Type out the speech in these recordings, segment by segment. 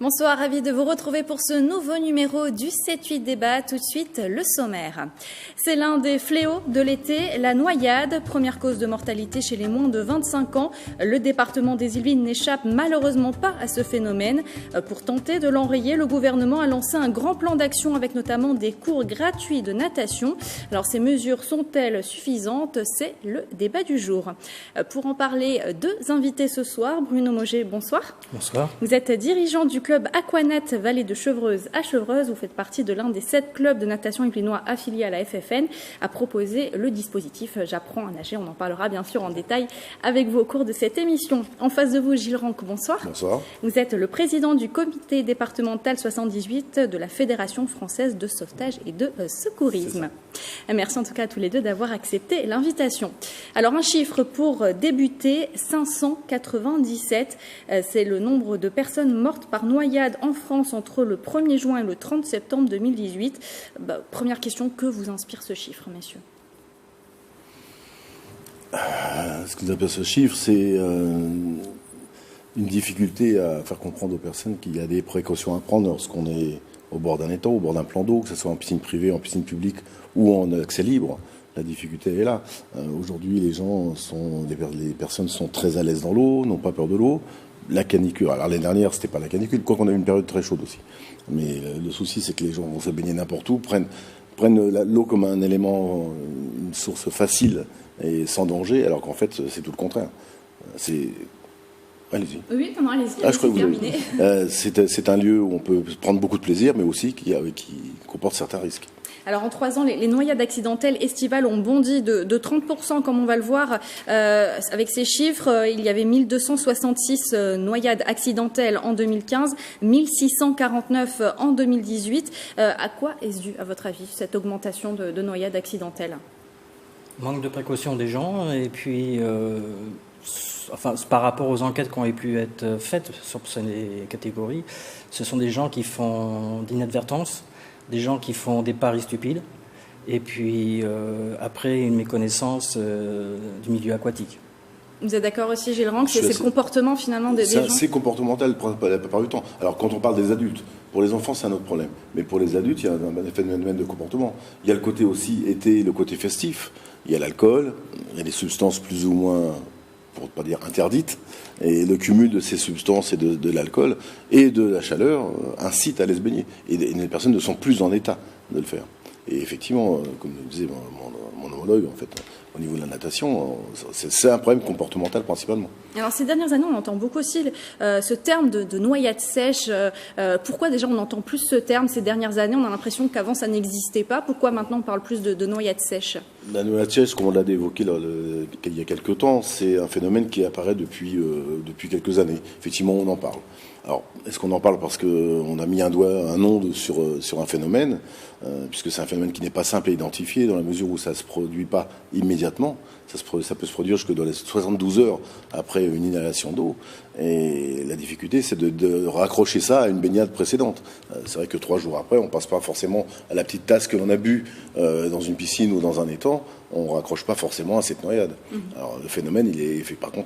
Bonsoir, ravi de vous retrouver pour ce nouveau numéro du 7-8 débat. Tout de suite, le sommaire. C'est l'un des fléaux de l'été, la noyade, première cause de mortalité chez les moins de 25 ans. Le département des Yvelines n'échappe malheureusement pas à ce phénomène. Pour tenter de l'enrayer, le gouvernement a lancé un grand plan d'action avec notamment des cours gratuits de natation. Alors ces mesures sont-elles suffisantes? C'est le débat du jour. Pour en parler, deux invités ce soir. Bruno Moget, bonsoir. Bonsoir. Vous êtes dirigeant du club Aquanat Vallée de Chevreuse à Chevreuse. Vous faites partie de l'un des 7 clubs de natation yvelinois affiliés à la FFN, à proposer le dispositif J'apprends à nager. On en parlera bien sûr en détail avec vous au cours de cette émission. En face de vous, Gilles Ranc, bonsoir. Bonsoir. Vous êtes le président du comité départemental 78 de la Fédération française de sauvetage et de secourisme. Merci en tout cas à tous les deux d'avoir accepté l'invitation. Alors un chiffre pour débuter, 597. C'est le nombre de personnes mortes par noyade en France entre le 1er juin et le 30 septembre 2018. Première question, que vous inspire ce chiffre, messieurs? Ce que nous appelle ce chiffre, c'est une difficulté à faire comprendre aux personnes qu'il y a des précautions à prendre lorsqu'on est au bord d'un étang, au bord d'un plan d'eau, que ce soit en piscine privée, en piscine publique ou en accès libre. La difficulté est là. Aujourd'hui, les personnes sont très à l'aise dans l'eau, n'ont pas peur de l'eau. La canicule, alors l'année dernière, c'était pas la canicule, quoi qu'on a eu une période très chaude aussi. Mais le souci, c'est que les gens vont se baigner n'importe où, prennent l'eau comme un élément, une source facile et sans danger, alors qu'en fait, c'est tout le contraire. Allez-y. Oui, non, allez-y. Je crois que c'est un lieu où on peut prendre beaucoup de plaisir, mais aussi qui comporte certains risques. Alors en 3 ans, les noyades accidentelles estivales ont bondi de 30%, comme on va le voir avec ces chiffres. Il y avait 1266 noyades accidentelles en 2015, 1649 en 2018. À quoi est-ce dû, à votre avis, cette augmentation de noyades accidentelles? Manque de précaution des gens et puis... par rapport aux enquêtes qui ont pu être faites sur ces catégories, ce sont des gens qui font d'inadvertance, des gens qui font des paris stupides, et puis après une méconnaissance du milieu aquatique. Vous êtes d'accord aussi, Gilles Ranc, c'est le comportement finalement des gens? C'est comportemental la plupart du temps. Alors quand on parle des adultes, pour les enfants c'est un autre problème. Mais pour les adultes, il y a un phénomène de comportement. Il y a le côté aussi été, le côté festif, il y a l'alcool, il y a des substances plus ou moins, pour ne pas dire interdites, et le cumul de ces substances et de l'alcool et de la chaleur incite à aller se baigner. Et les personnes ne sont plus en état de le faire. Et effectivement, comme le disait mon homologue, en fait, au niveau de la natation, c'est un problème comportemental principalement. Alors ces dernières années, on entend beaucoup aussi ce terme de noyade sèche. Pourquoi déjà on entend plus ce terme ces dernières années? On a l'impression qu'avant ça n'existait pas. Pourquoi maintenant on parle plus de noyade sèche? La noyade sèche, comme on l'a évoqué il y a quelques temps, c'est un phénomène qui apparaît depuis quelques années. Effectivement, on en parle. Alors, est-ce qu'on en parle parce qu'on a mis un nom sur un phénomène, puisque c'est un phénomène qui n'est pas simple à identifier, dans la mesure où ça ne se produit pas immédiatement. Ça peut se produire jusque dans les 72 heures après une inhalation d'eau. Et la difficulté, c'est de raccrocher ça à une baignade précédente. C'est vrai que 3 jours après, on passe pas forcément à la petite tasse que l'on a bu dans une piscine ou dans un étang. On raccroche pas forcément à cette noyade. Alors le phénomène, il est effectivement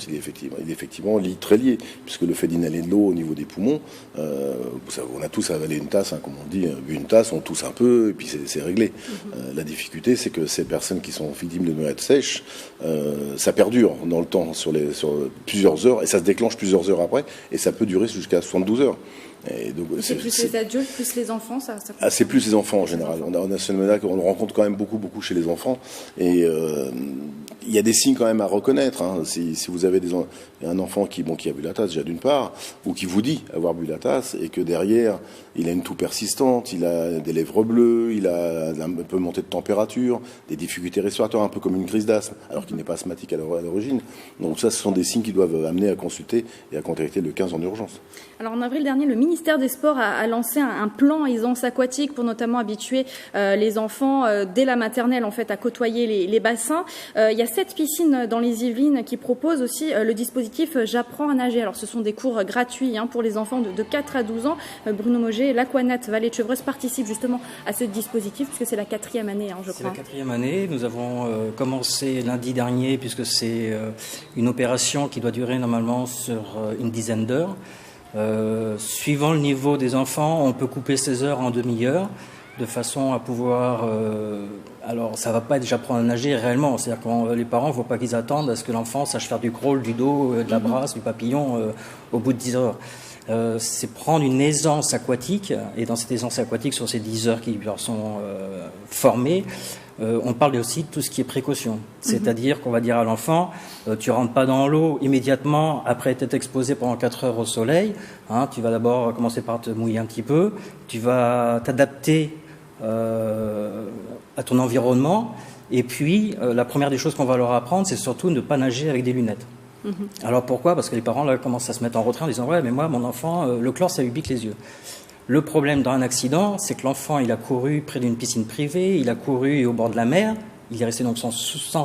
très lié, puisque le fait d'inhaler de l'eau au niveau des poumons, on a tous avalé une tasse, comme on dit, bu une tasse, on tousse un peu et puis c'est réglé. La difficulté, c'est que ces personnes qui sont victimes de noyade sèche, ça perdure dans le temps sur plusieurs heures et ça se déclenche plusieurs heures après et ça peut durer jusqu'à 72 heures. C'est plus les adultes, plus les enfants, ça c'est plus les enfants en général. On a ce phénomène-là qu'on rencontre quand même beaucoup chez les enfants. Et il y a des signes quand même à reconnaître. Si vous avez un enfant qui a bu la tasse, déjà d'une part, ou qui vous dit avoir bu la tasse, et que derrière, il a une toux persistante, il a des lèvres bleues, il a un peu monté de température, des difficultés respiratoires, un peu comme une crise d'asthme, alors qu'il n'est pas asthmatique à l'origine. Donc ça, ce sont des signes qui doivent amener à consulter et à contacter le 15 en urgence. Alors en avril dernier, le ministère des Sports a lancé un plan aisance aquatique pour notamment habituer les enfants dès la maternelle en fait à côtoyer les bassins. Il y a 7 piscines dans les Yvelines qui proposent aussi le dispositif J'apprends à nager. Alors ce sont des cours gratuits pour les enfants de 4 à 12 ans. Bruno Moget, l'Aquanat Vallée de Chevreuse participe justement à ce dispositif puisque c'est la 4e année, je crois. C'est la 4e année. Nous avons commencé lundi dernier puisque c'est une opération qui doit durer normalement sur une dizaine d'heures. Suivant le niveau des enfants, on peut couper ces heures en demi-heure, de façon à pouvoir... alors, ça va pas être j'apprends à nager réellement. C'est-à-dire que les parents ne faut pas qu'ils attendent à ce que l'enfant sache faire du crawl, du dos, de la brasse, du papillon au bout de 10 heures. C'est prendre une aisance aquatique, et dans cette aisance aquatique, sur ces 10 heures qui leur sont formées, on parle aussi de tout ce qui est précaution. C'est-à-dire qu'on va dire à l'enfant, tu rentres pas dans l'eau immédiatement après être exposé pendant 4 heures au soleil. Hein, tu vas d'abord commencer par te mouiller un petit peu, tu vas t'adapter à ton environnement, et puis la première des choses qu'on va leur apprendre, c'est surtout ne pas nager avec des lunettes. Alors pourquoi ? Parce que les parents là commencent à se mettre en retrait en disant ouais mais moi mon enfant le chlore ça lui pique les yeux. Le problème dans un accident, c'est que l'enfant il a couru près d'une piscine privée, il a couru au bord de la mer, il est resté donc sans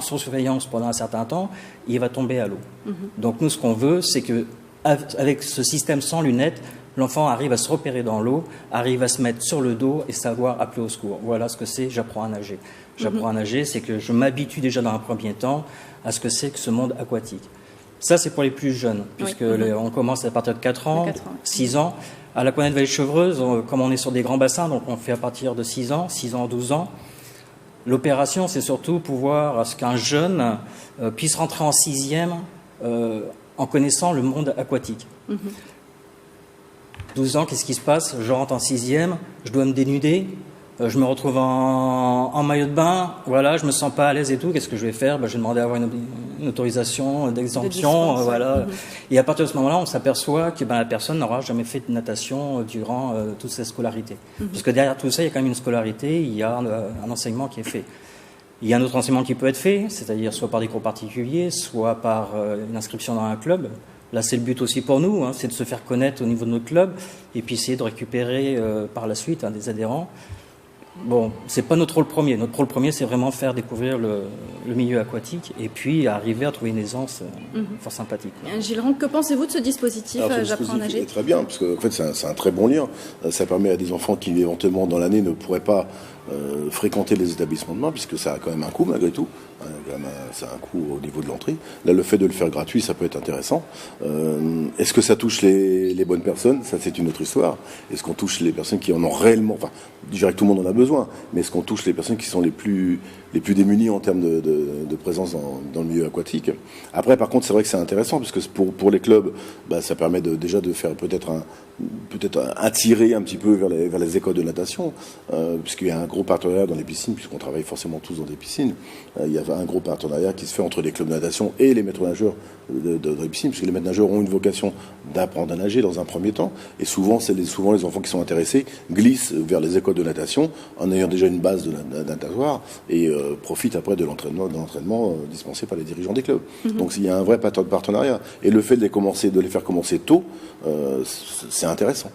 surveillance pendant un certain temps, et il va tomber à l'eau. Donc nous ce qu'on veut, c'est que avec ce système sans lunettes, l'enfant arrive à se repérer dans l'eau, arrive à se mettre sur le dos et savoir appeler au secours. Voilà ce que c'est, j'apprends à nager. J'apprends à nager, c'est que je m'habitue déjà dans un premier temps à ce que c'est que ce monde aquatique. Ça, c'est pour les plus jeunes, puisque on commence à partir de 4 ans, 6 ans. À la Coinette Vallée-Chevreuse, comme on est sur des grands bassins, donc on fait à partir de 6 ans, 12 ans. L'opération, c'est surtout pouvoir à ce qu'un jeune puisse rentrer en 6e en connaissant le monde aquatique. 12 ans, qu'est-ce qui se passe ? Je rentre en 6e, je dois me dénuder, je me retrouve en maillot de bain, voilà, je me sens pas à l'aise et tout, qu'est-ce que je vais faire ? Je vais demander à avoir une autorisation d'exemption, voilà. Et à partir de ce moment-là, on s'aperçoit que la personne n'aura jamais fait de natation durant toute sa scolarité. Parce que derrière tout ça, il y a quand même une scolarité, il y a un enseignement qui est fait. Il y a un autre enseignement qui peut être fait, c'est-à-dire soit par des cours particuliers, soit par une inscription dans un club. Là, c'est le but aussi pour nous, hein, c'est de se faire connaître au niveau de notre club et puis essayer de récupérer par la suite des adhérents. Bon, c'est pas notre rôle premier. Notre rôle premier, c'est vraiment faire découvrir le milieu aquatique et puis arriver à trouver une aisance fort sympathique. Gilles Ranc, que pensez-vous de ce dispositif J'apprends à nager ? Très bien, parce que en fait, c'est un très bon lien. Ça permet à des enfants qui, éventuellement, dans l'année, ne pourraient pas fréquenter les établissements de bain, puisque ça a quand même un coût, malgré tout. Ça a un coût au niveau de l'entrée. Là, le fait de le faire gratuit, ça peut être intéressant. Est-ce que ça touche les bonnes personnes ? Ça, c'est une autre histoire. Est-ce qu'on touche les personnes qui en ont réellement... Enfin, je dirais que tout le monde en a besoin, mais est-ce qu'on touche les personnes qui sont les plus démunies en termes de présence dans le milieu aquatique ? Après, par contre, c'est vrai que c'est intéressant, parce que pour les clubs, ça permet déjà de faire peut-être attirer un petit peu vers les écoles de natation, puisqu'il y a un gros partenariat dans les piscines, puisqu'on travaille forcément tous dans des piscines. Il y a un gros partenariat qui se fait entre les clubs de natation et les maîtres nageurs de la piscine, puisque les maîtres nageurs ont une vocation d'apprendre à nager dans un premier temps, et souvent les enfants qui sont intéressés glissent vers les écoles de natation en ayant déjà une base de natatoire et profitent après de l'entraînement dispensé par les dirigeants des clubs. Donc il y a un vrai partenariat, et le fait de les faire commencer tôt, c'est intéressant.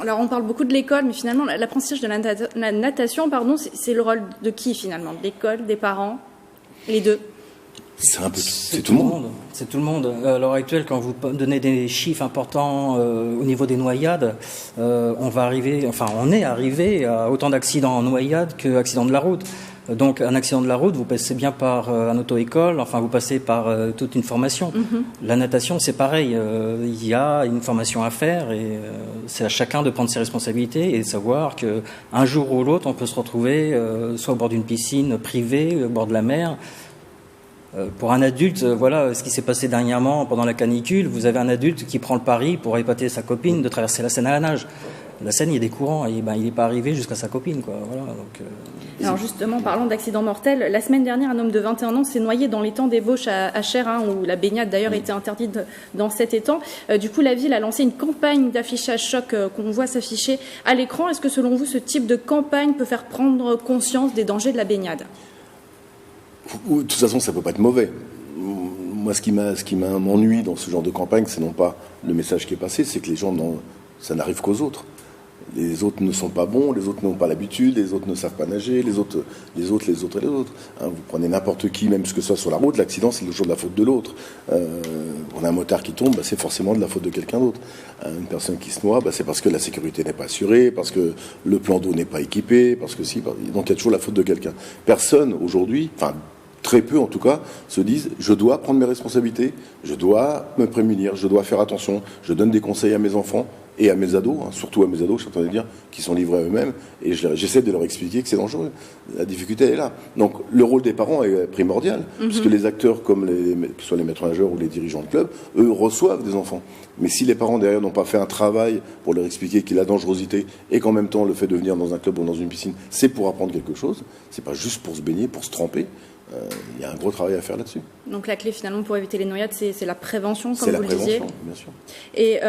Alors on parle beaucoup de l'école, mais finalement l'apprentissage de la natation, c'est le rôle de qui finalement ? De l'école, des parents, les deux ? C'est tout le monde. C'est tout le monde. À l'heure actuelle, quand vous donnez des chiffres importants au niveau des noyades, on est arrivé à autant d'accidents en noyade qu'accidents de la route. Donc un accident de la route, vous passez bien par un auto-école, vous passez par toute une formation. La natation, c'est pareil, il y a une formation à faire et c'est à chacun de prendre ses responsabilités et de savoir qu'un jour ou l'autre, on peut se retrouver soit au bord d'une piscine privée, au bord de la mer. Pour un adulte, voilà ce qui s'est passé dernièrement pendant la canicule. Vous avez un adulte qui prend le pari pour épater sa copine de traverser la Seine à la nage. La Seine, il y a des courants et il n'est pas arrivé jusqu'à sa copine, quoi. Voilà, donc, Alors justement, parlant d'accidents mortels, la semaine dernière, un homme de 21 ans s'est noyé dans l'étang des Bauches à Cher, où la baignade d'ailleurs était interdite dans cet étang. Du coup, la ville a lancé une campagne d'affichage choc qu'on voit s'afficher à l'écran. Est-ce que selon vous, ce type de campagne peut faire prendre conscience des dangers de la baignade ? De toute façon, ça peut pas être mauvais. Moi, ce qui m'ennuie dans ce genre de campagne, c'est non pas le message qui est passé, c'est que les gens, ça n'arrive qu'aux autres. Les autres ne sont pas bons, les autres n'ont pas l'habitude, les autres ne savent pas nager, les autres. Vous prenez n'importe qui, même ce que ce soit sur la route, l'accident, c'est toujours de la faute de l'autre. On a un motard qui tombe, c'est forcément de la faute de quelqu'un d'autre. Une personne qui se noie, c'est parce que la sécurité n'est pas assurée, parce que le plan d'eau n'est pas équipé, donc il y a toujours la faute de quelqu'un. Personne, aujourd'hui, très peu en tout cas, se disent je dois prendre mes responsabilités, je dois me prémunir, je dois faire attention, je donne des conseils à mes enfants et à mes ados, surtout à mes ados, je suis en train de dire, qui sont livrés à eux-mêmes, et j'essaie de leur expliquer que c'est dangereux. La difficulté, elle est là. Donc le rôle des parents est primordial, puisque les acteurs, comme que ce soit les maîtres nageurs ou les dirigeants de club, eux reçoivent des enfants. Mais si les parents derrière n'ont pas fait un travail pour leur expliquer qu'il y a la dangerosité, et qu'en même temps le fait de venir dans un club ou dans une piscine, c'est pour apprendre quelque chose, c'est pas juste pour se baigner, pour se tremper, il y a un gros travail à faire là-dessus. Donc la clé finalement pour éviter les noyades, c'est la prévention, comme vous le disiez. C'est la prévention, bien sûr. Et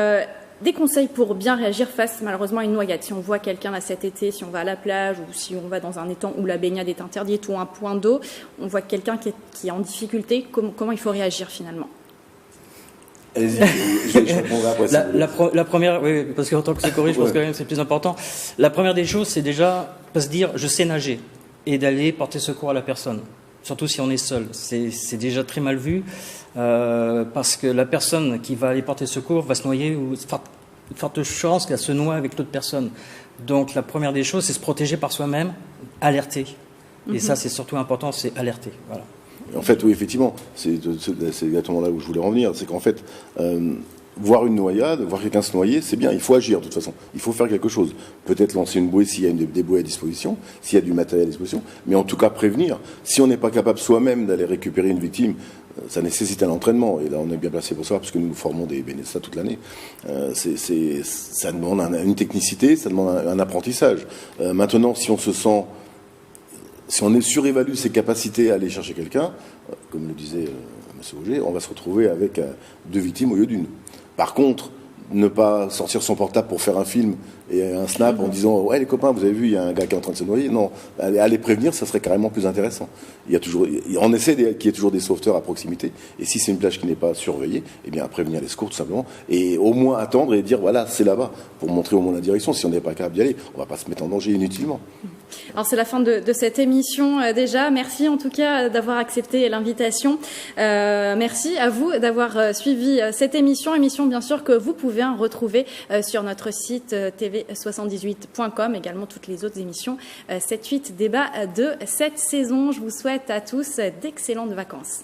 des conseils pour bien réagir face malheureusement à une noyade. Si on voit quelqu'un là cet été, si on va à la plage ou si on va dans un étang où la baignade est interdite ou un point d'eau, on voit quelqu'un qui est en difficulté, comment il faut réagir finalement? Allez-y, je répondrai après. La première, oui, parce qu'en tant que secouriste, je pense quand même que c'est plus important. La première des choses, c'est déjà pas se dire je sais nager et d'aller porter secours à la personne. Surtout si on est seul. C'est déjà très mal vu parce que la personne qui va aller porter secours va se noyer ou forte chance qu'elle se noie avec l'autre personne. Donc la première des choses, c'est se protéger par soi-même, alerter. Et ça, c'est surtout important, c'est alerter. Voilà. En fait, oui, effectivement, c'est exactement là où je voulais en venir. C'est qu'en fait, voir une noyade, voir quelqu'un se noyer, c'est bien. Il faut agir de toute façon. Il faut faire quelque chose. Peut-être lancer une bouée s'il y a des bouées à disposition, s'il y a du matériel à disposition. Mais en tout cas, prévenir. Si on n'est pas capable soi-même d'aller récupérer une victime, ça nécessite un entraînement. Et là, on est bien placé pour ça, parce que nous formons des bénévoles toute l'année. Ça demande une technicité, ça demande un apprentissage. Maintenant, si on surévalue ses capacités à aller chercher quelqu'un, comme le disait M. Auger, on va se retrouver avec 2 victimes au lieu d'une. Par contre, ne pas sortir son portable pour faire un film et un snap en disant « Ouais, les copains, vous avez vu, il y a un gars qui est en train de se noyer ». Non, aller prévenir, ça serait carrément plus intéressant. On essaie qu'il y ait toujours des sauveteurs à proximité. Et si c'est une plage qui n'est pas surveillée, eh bien, prévenir les secours, tout simplement. Et au moins attendre et dire « Voilà, c'est là-bas », pour montrer au moins la direction. Si on n'est pas capable d'y aller, on ne va pas se mettre en danger inutilement. Alors c'est la fin de cette émission déjà. Merci en tout cas d'avoir accepté l'invitation. Merci à vous d'avoir suivi cette émission bien sûr que vous pouvez retrouver sur notre site tv78.com, également toutes les autres émissions 7-8 débats de cette saison. Je vous souhaite à tous d'excellentes vacances.